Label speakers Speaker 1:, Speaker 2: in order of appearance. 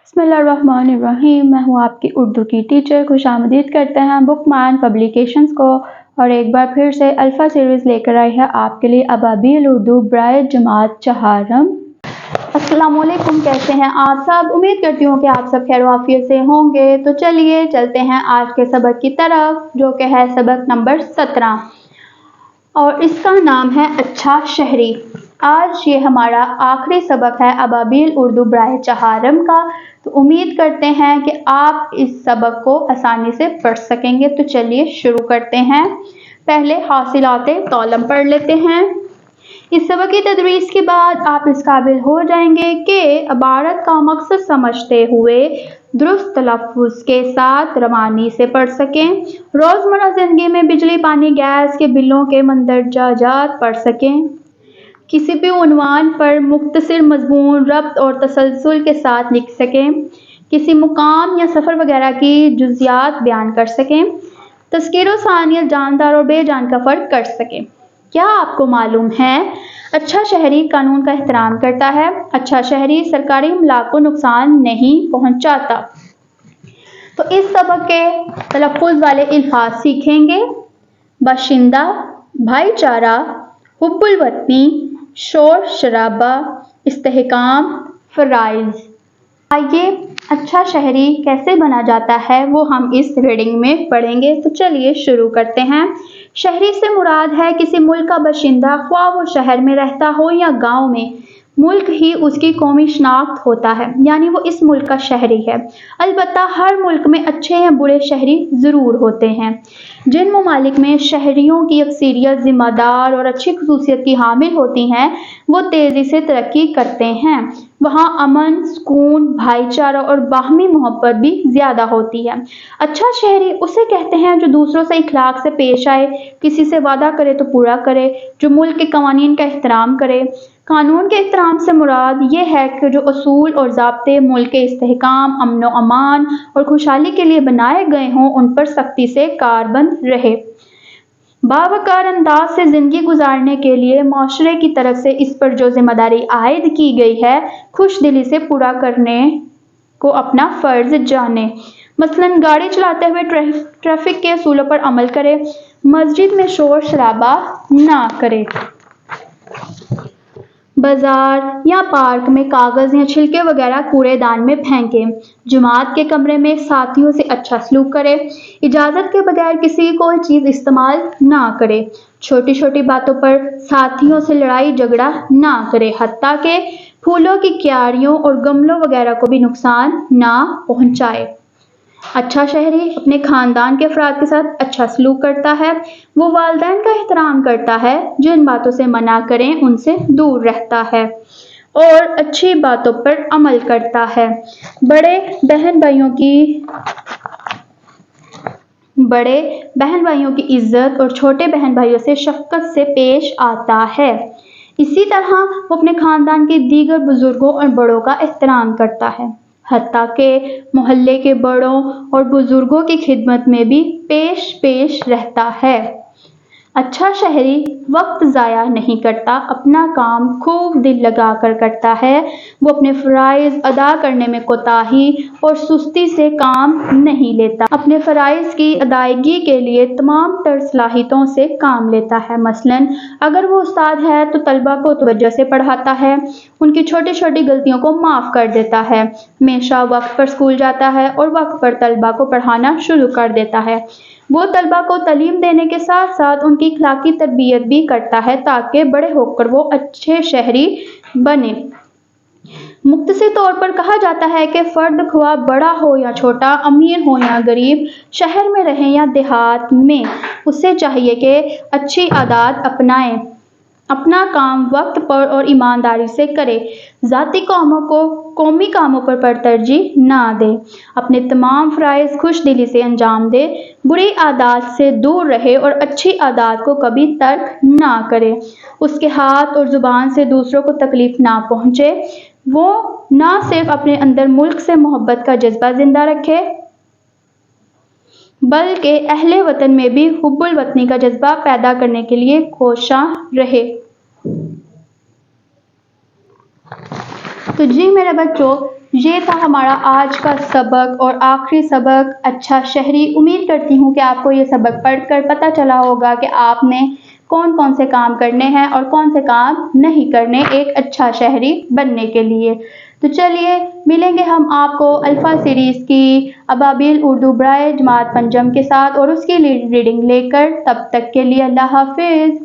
Speaker 1: बिस्मिल्लाहिर्रहमानिर्रहीम। मैं हूँ आपकी उर्दू की टीचर। खुशामदीद करते हैं बुकमान पब्लिकेशंस को और एक बार फिर से अल्फ़ा सीरीज़ लेकर आई है आपके लिए अबाबील उर्दू बराए जमात चहारम। अस्सलामुअलैकुम, कैसे हैं आप सब? उम्मीद करती हूँ कि आप सब खैर आफियत से होंगे। तो चलिए चलते हैं आज के सबक की तरफ, जो कि है सबक नंबर 17 और इसका नाम है अच्छा शहरी। आज ये हमारा आखिरी सबक है अबाबील उर्दू बराए चहारम का। तो उम्मीद करते हैं कि आप इस सबक को आसानी से पढ़ सकेंगे। तो चलिए शुरू करते हैं। पहले हासिलाते तौलम पढ़ लेते हैं। इस सबक की तदरीस के बाद आप इस काबिल हो जाएंगे कि इबारत का मकसद समझते हुए दुरुस्त तलफ़्फ़ुज़ के साथ रवानी से पढ़ सकें। रोज़मर्रा ज़िंदगी में बिजली, पानी, गैस के बिलों के मंदरजात पढ़ सकें। किसी भी उन्वान पर मुख्तसर मज़मून, रब्त और तसलसल के साथ लिख सकें। किसी मुकाम या सफ़र वगैरह की जुज़ियात बयान कर सकें। तज़किर व सानियत, जानदार और बेजान का फ़र्क कर सकें। क्या आपको मालूम है अच्छा शहरी कानून का एहतराम करता है? अच्छा शहरी सरकारी इमलाक को नुकसान नहीं पहुँचाता। तो इस सबक के तलफ़्फ़ुज़ वाले अल्फाज सीखेंगे। बाशिंदा, भाईचारा, हुब्बुल वतनी, शोर शराबा, इस्तेहकाम, फ़राइज़। आइए अच्छा शहरी कैसे बना जाता है वो हम इस रीडिंग में पढ़ेंगे। तो चलिए शुरू करते हैं। शहरी से मुराद है किसी मुल्क का बाशिंदा, ख्वाह वो शहर में रहता हो या गांव में। मुल्क ही उसकी कौमी शनाख्त होता है, यानी वो इस मुल्क का शहरी है। अलबत्ता हर मुल्क में अच्छे या बुरे शहरी ज़रूर होते हैं। जिन ममालिक में शहरियों की अक्सरियत ज़िम्मेदार और अच्छी खसूसियत की हामिल होती हैं, वो तेज़ी से तरक्की करते हैं। वहाँ अमन, सुकून, भाईचारा और बाहमी मोहब्बत भी ज़्यादा होती है। अच्छा शहरी उसे कहते हैं जो दूसरों से इखलाक से पेश आए, किसी से वादा करे तो पूरा करे, जो मुल्क के कवानीन का एहतराम करे। कानून के एहतराम से मुराद ये है कि जो असूल और ज़ाब्ते मुल्क के इस्तेहकाम, अमन व अमान और खुशहाली के लिए बनाए गए हों, उन पर सख्ती से कारबंद रहे। बावकार अंदाज से ज़िंदगी गुजारने के लिए माशरे की तरफ से इस पर जो जिम्मेदारी आयद की गई है, खुश दिली से पूरा करने को अपना फ़र्ज जाने। मसलन गाड़ी चलाते हुए ट्रैफिक के असूलों पर अमल करे। मस्जिद में शोर शराबा ना करे। बाजार या पार्क में कागज़ या छिलके वगैरह कूड़ेदान में फेंके। जमात के कमरे में साथियों से अच्छा सलूक करे। इजाज़त के बगैर किसी कोई चीज़ इस्तेमाल ना करे। छोटी छोटी बातों पर साथियों से लड़ाई झगड़ा ना करे। हत्ता के फूलों की क्यारियों और गमलों वगैरह को भी नुकसान ना पहुँचाए। अच्छा शहरी अपने ख़ानदान के अफराद के साथ अच्छा सलूक करता है। वो वालिदैन का एहतराम करता है। जिन बातों से मना करें उनसे दूर रहता है और अच्छी बातों पर अमल करता है। बड़े बहन भाइयों की इज्जत और छोटे बहन भाइयों से शफ़क़त से पेश आता है। इसी तरह वो अपने ख़ानदान के दीगर बुजुर्गों और बड़ों का एहतराम करता है। हत्ता के मोहल्ले के बड़ों और बुजुर्गों की खिदमत में भी पेश रहता है। अच्छा शहरी वक्त ज़ाया नहीं करता, अपना काम खूब दिल लगा कर करता है। वो अपने फ़राइज़ अदा करने में कोताही और सुस्ती से काम नहीं लेता। अपने फ़राइज़ की अदायगी के लिए तमाम तर सलाहियतों से काम लेता है। मसलन अगर वो उस्ताद है तो तलबा को तवज्जो से पढ़ाता है, उनकी छोटी छोटी गलतियों को माफ़ कर देता है। हमेशा वक्त पर स्कूल जाता है और वक्त पर तलबा को पढ़ाना शुरू कर देता है। वो तलबा को तालीम देने के साथ साथ उनकी अखलाकी तरबियत भी करता है ताकि बड़े होकर वो अच्छे शहरी बने। मुख्तसर तौर पर कहा जाता है कि फ़र्द ख्वाह बड़ा हो या छोटा, अमीर हो या गरीब, शहर में रहे या देहात में, उसे चाहिए कि अच्छी आदत अपनाए, अपना काम वक्त पर और ईमानदारी से करे, ज़ाती कामों को कौमी कामों पर तरजीह ना दे, अपने तमाम फ़राइज़ खुश दिली से अंजाम दे, बुरी आदत से दूर रहे और अच्छी आदत को कभी तर्क ना करे, उसके हाथ और ज़ुबान से दूसरों को तकलीफ़ ना पहुँचे। वो ना सिर्फ अपने अंदर मुल्क से मोहब्बत का जज्बा ज़िंदा रखे, बल्कि अहले वतन में भी हुब्बुल वतनी का जज्बा पैदा करने के लिए कोशां रहे। तो जी मेरे बच्चों, یہ تھا ہمارا آج کا سبق اور آخری سبق اچھا شہری۔ امید کرتی ہوں کہ آپ کو یہ سبق پڑھ کر پتہ چلا ہوگا کہ آپ نے کون کون سے کام کرنے ہیں اور کون سے کام نہیں کرنے ایک اچھا شہری بننے کے لیے۔ تو چلیے ملیں گے ہم آپ کو الفا سیریز کی ابابیل اردو برائے جماعت پنجم کے ساتھ اور اس کی ریڈنگ لے کر۔ تب تک کے لیے اللہ حافظ۔